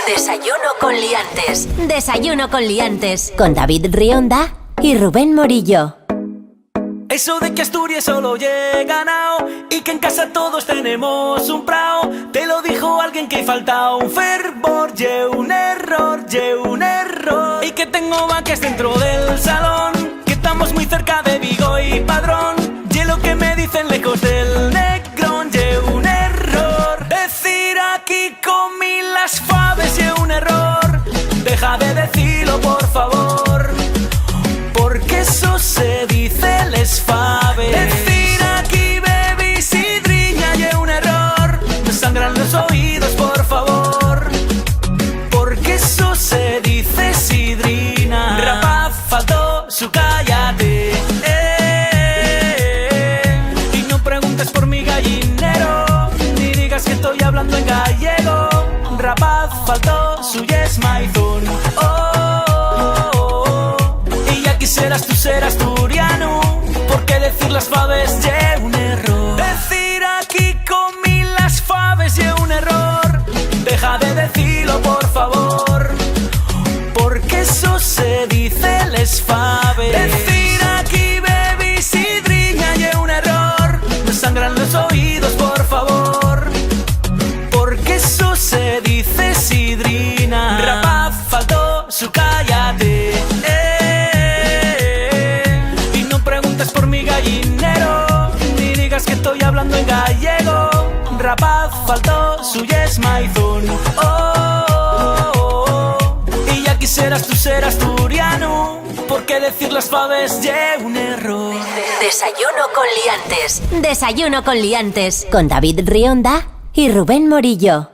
Desayuno con liantes. Desayuno con liantes. Con David Rionda y Rubén Morillo. Eso de que Asturias solo llega ganao y que en casa todos tenemos un prao, te lo dijo alguien que falta un fervor, un error, un error. Y que tengo vaques dentro del salón, que estamos muy cerca de Vigo y Padrón, y lo que me dicen lejos del Negrón, un error. Decir aquí comí las faves, un error. Deja de decirlo por favor, porque eso se dice les faves. Decir aquí bebí sidriña y un error. Me sangran los oídos por favor, porque eso se dice sidrina. Rapaz faltó su cállate, y no preguntes por mi gallinero, ni digas que estoy hablando en gallego. Rapaz faltó su yes maizón. Quisieras tú ser asturiano, porque decir las faves es un error. Decir aquí comí las faves es un error. Deja de decirlo por favor, porque eso se dice les faves. Decir aquí bebí sidriña es un error. Me sangran los oídos por favor, porque eso se dice sidrina. Rapaz faltó su cállate, por mi gallinero, ni digas que estoy hablando en gallego. Rapaz faltó su yes maizón. Y ya quisieras tú ser asturiano, porque decir las faves es un error. Desayuno con liantes. Desayuno con liantes. Con David Rionda y Rubén Morillo.